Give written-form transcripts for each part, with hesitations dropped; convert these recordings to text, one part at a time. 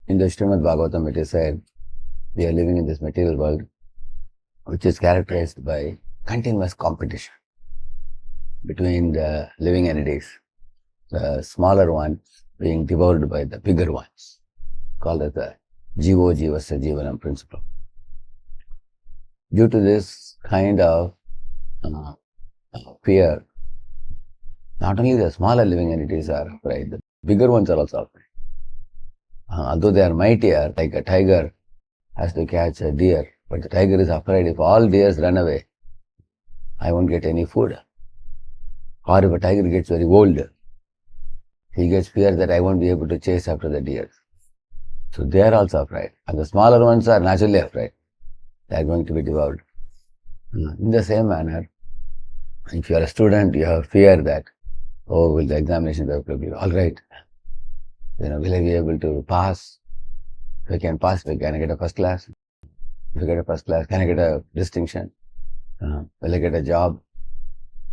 In the Srimad Bhagavatam, it is said, we are living in this material world, which is characterized by continuous competition between the living entities, the smaller ones being devoured by the bigger ones, called as the Jivo Jivasya Jivanam principle. Due to this kind of fear, not only the smaller living entities are afraid, the bigger ones are also afraid. Although they are mightier, like a tiger has to catch a deer, but the tiger is afraid if all deers run away, I won't get any food. Or if a tiger gets very old, he gets fear that I won't be able to chase after the deer. So they are also afraid. And the smaller ones are naturally afraid. They are going to be devoured. In the same manner, if you are a student, you have fear that, oh, will the examination paper be all right? Will I be able to pass? If I can pass, can I get a first class? If I get a first class, can I get a distinction? Will I get a job?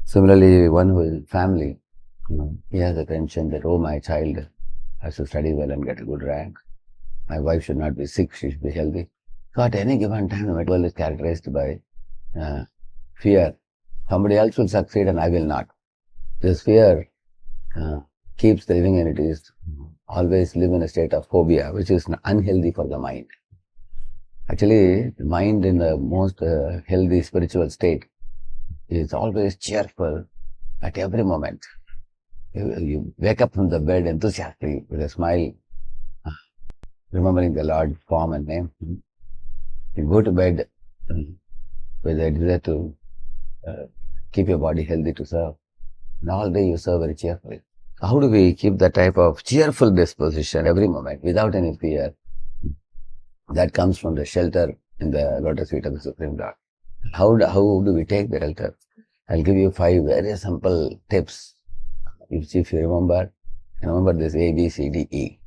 Similarly, one who is family, he has a tension that, oh, my child has to study well and get a good rank. My wife should not be sick, she should be healthy. So at any given time, the world is characterized by fear. Somebody else will succeed and I will not. This fear keeps the living entities always live in a state of phobia, which is unhealthy for the mind. Actually, the mind in the most healthy spiritual state is always cheerful at every moment. You wake up from the bed enthusiastically with a smile, remembering the Lord's form and name. You go to bed with a desire to keep your body healthy to serve. And all day you serve very cheerfully. How do we keep that type of cheerful disposition every moment without any fear? That comes from the shelter in the lotus feet of the Supreme Lord. How do we take the shelter? I'll give you 5 very simple tips. If you remember this A, B, C, D, E.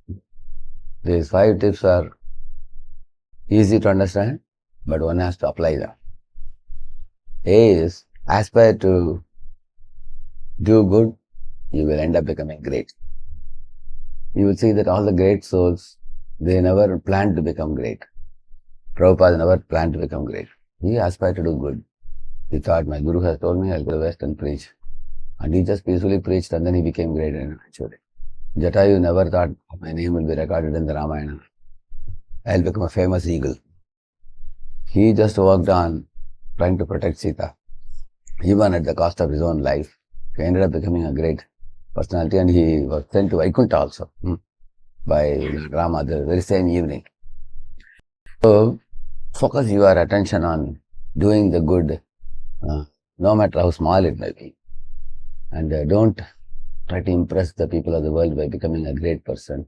These 5 tips are easy to understand, but one has to apply them. A is aspire to do good, you will end up becoming great. You will see that all the great souls, they never planned to become great. Prabhupada never planned to become great. He aspired to do good. He thought, my Guru has told me I'll go to the West and preach. And he just peacefully preached and then he became great eventually. Jatayu never thought my name will be recorded in the Ramayana. I'll become a famous eagle. He just worked on trying to protect Sita, even at the cost of his own life. He ended up becoming a great personality and he was sent to Vaikuntha also by Rama the very same evening. So, focus your attention on doing the good, no matter how small it may be. And don't try to impress the people of the world by becoming a great person.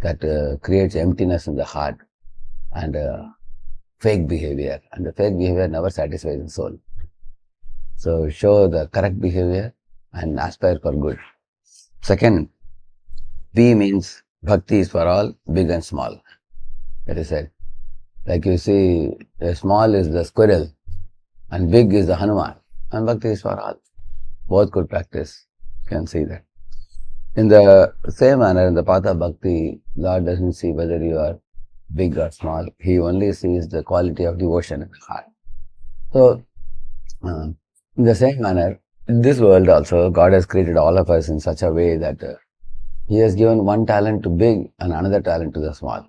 That creates emptiness in the heart and fake behavior. And the fake behavior never satisfies the soul. So show the correct behavior and aspire for good. Second, B means bhakti is for all, big and small. That is said. Like you see, the small is the squirrel and big is the Hanuman. And bhakti is for all. Both could practice. You can see that. In the same manner, in the path of bhakti, Lord doesn't see whether you are big or small. He only sees the quality of devotion in the heart. So, in the same manner, in this world also, God has created all of us in such a way that He has given one talent to big and another talent to the small.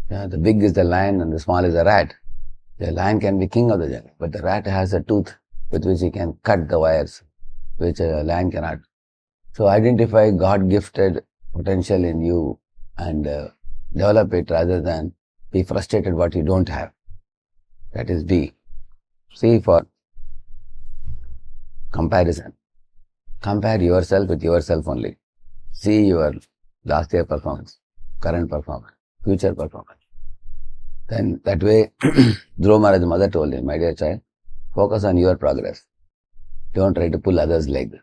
The big is the lion and the small is the rat. The lion can be king of the jungle, but the rat has a tooth with which he can cut the wires, which a lion cannot. So identify God-gifted potential in you and develop it rather than be frustrated what you don't have. That is B. C for comparison. Compare yourself with yourself only. See your last year performance, current performance, future performance. Then that way, Dhruva Maharaj's mother told him, my dear child, focus on your progress. Don't try to pull others' leg.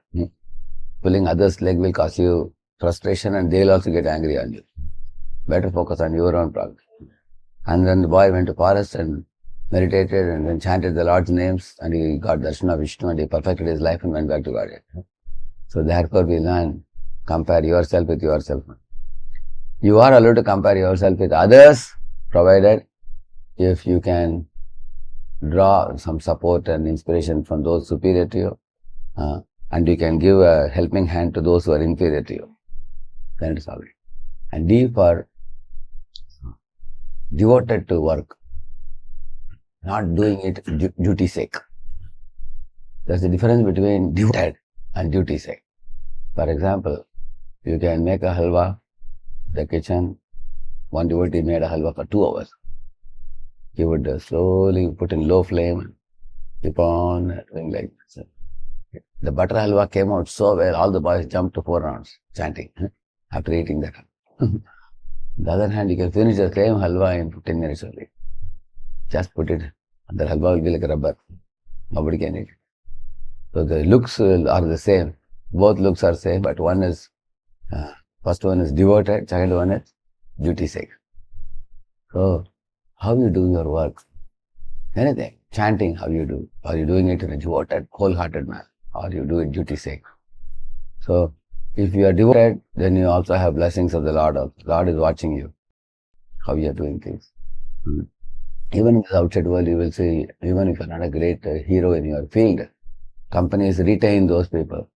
Pulling others' leg will cause you frustration and they'll also get angry on you. Better focus on your own progress. And then the boy went to forest and meditated and then chanted the Lord's names and he got darshan of Vishnu and he perfected his life and went back to Godhead. So therefore we learn, compare yourself with yourself. You are allowed to compare yourself with others, provided if you can draw some support and inspiration from those superior to you, and you can give a helping hand to those who are inferior to you. Then it is all right. And D for devoted to work, not doing it duty sake. There's a difference between devoted and duty sake. For example, you can make a halwa in the kitchen. One devotee made a halwa for 2 hours. He would slowly put in low flame, keep on doing like this. The butter halwa came out so well, all the boys jumped to 4 rounds chanting after eating that. On the other hand, you can finish the same halwa in 15 minutes only. Just put it, and the halwa will be like a rubber. Nobody can eat it. So the looks are the same. Both looks are same, but one is, first one is devoted, second one is duty sake. So, how you do your work? Anything. Chanting, how you do? Are you doing it in a devoted, wholehearted manner? Or you do it duty sake? So, if you are devoted, then you also have blessings of the Lord. The Lord is watching you, how you are doing things. Even in the outside world, you will see, even if you are not a great hero in your field, companies retain those people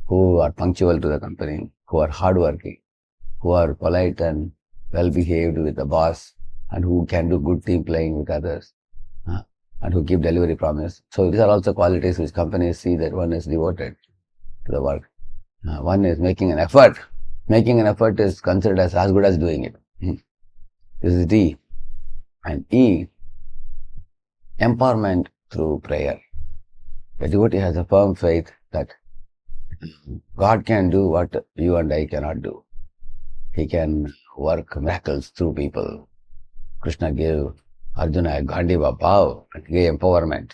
who are punctual to the company, who are hardworking, who are polite and well behaved with the boss, and who can do good team playing with others, and who keep delivery promise. So these are also qualities which companies see that one is devoted to the work. One is making an effort. Making an effort is considered as good as doing it. This is D. And E, empowerment through prayer. The devotee has a firm faith that God can do what you and I cannot do. He can work miracles through people. Krishna gave Arjuna a Gandiva power, gave empowerment.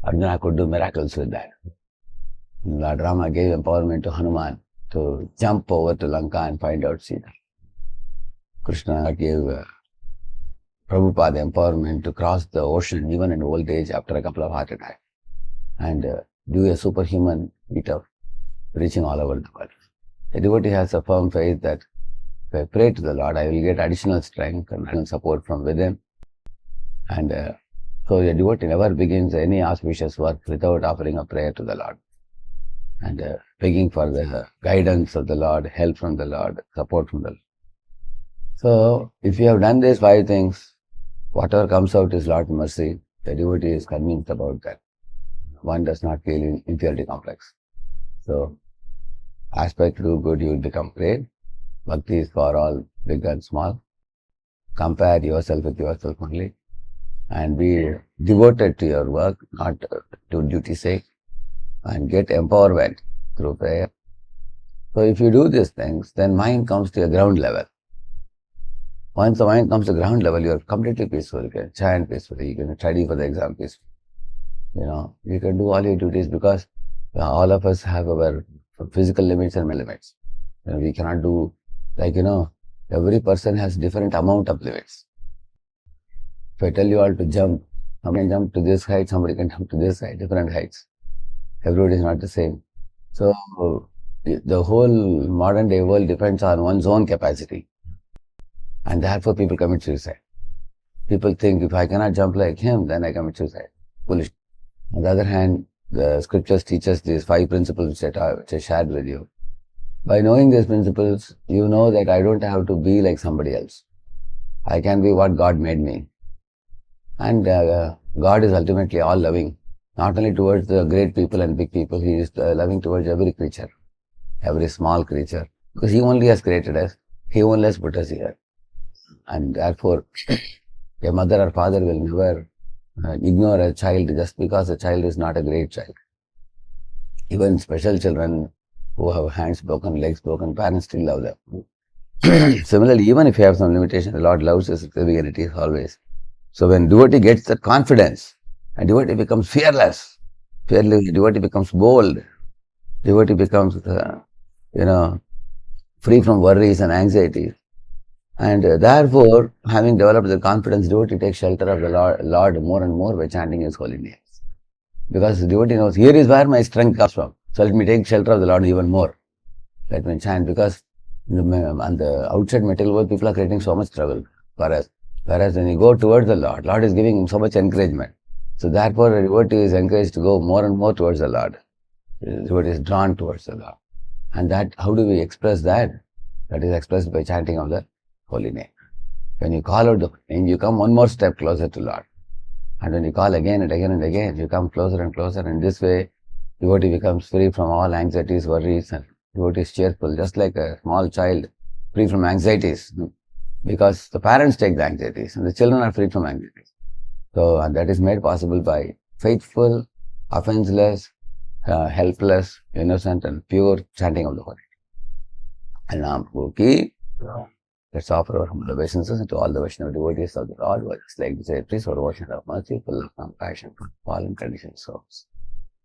Arjuna could do miracles with that. Lord Rama gave empowerment to Hanuman to jump over to Lanka and find out Sita. Krishna gave Prabhupada empowerment to cross the ocean even in old age after a couple of heart attacks and do a superhuman feat of reaching all over the world. The devotee has a firm faith that if I pray to the Lord, I will get additional strength and additional support from within. And so the devotee never begins any auspicious work without offering a prayer to the Lord and begging for the guidance of the Lord, help from the Lord, support from the Lord. So, if you have done these 5 things, whatever comes out is Lord's mercy. The devotee is convinced about that. One does not feel inferiority complex. So, aspect to do good, you will become great. Bhakti is for all, big and small. Compare yourself with yourself only. And be devoted to your work, not to duty sake. And get empowerment through prayer. So if you do these things, then mind comes to a ground level. Once the mind comes to ground level, you are completely peaceful. You can chant peacefully, you can study for the exam peacefully. You can do all your duties because all of us have our physical limits and mental limits. We cannot do, every person has different amount of limits. If I tell you all to jump, somebody can jump to this height, somebody can jump to this height, different heights. Everybody is not the same. So, the whole modern day world depends on one's own capacity. And therefore people commit suicide. People think if I cannot jump like him, then I commit suicide. Foolish. On the other hand, the scriptures teach us these 5 principles which I shared with you. By knowing these principles, you know that I don't have to be like somebody else. I can be what God made me. And God is ultimately all loving. Not only towards the great people and big people, He is loving towards every creature, every small creature. Because He only has created us. He only has put us here. And therefore, a mother or father will never ignore a child just because a child is not a great child. Even special children who have hands broken, legs broken, parents still love them. Similarly, even if you have some limitation, the Lord loves us living in it is always. So when devotee gets that confidence, and devotee becomes fearless, devotee becomes bold, devotee becomes, free from worries and anxieties. And therefore, having developed the confidence, devotee takes shelter of the Lord more and more by chanting His holy names. Because the devotee knows, here is where my strength comes from. So let me take shelter of the Lord even more. Let me chant, because On the outside material world, people are creating so much trouble for us. Whereas when you go towards the Lord is giving so much encouragement. So therefore, a devotee is encouraged to go more and more towards the Lord. The devotee is drawn towards the Lord. And that, how do we express that? That is expressed by chanting of the holy name. When you call out the name, you come one more step closer to Lord. And when you call again and again and again, you come closer and closer. And this way, devotee becomes free from all anxieties, worries, and devotee is cheerful, just like a small child free from anxieties. Because the parents take the anxieties and the children are free from anxieties. So and that is made possible by faithful, offenseless, helpless, innocent, and pure chanting of the holy name. And let's offer our humble obeisances to all the Vaishnava devotees of the Lord, who are just like to say, please, for devotion of mercy, full of compassion for fallen conditioned souls.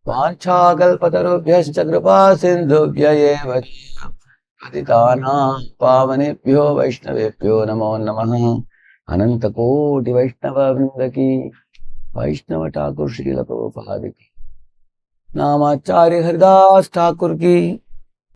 वाञ्छाकल्पतरुभ्यश्च कृपा सिन्धुभ्य एव पतितानां पावनेभ्यो वैष्णवेभ्यो नमो नमः। अनंत कोटि वैष्णव वृंद की, वैष्णव ठाकुर श्रील प्रभुपाद की, नामाचार्य हरिदास ठाकुर की।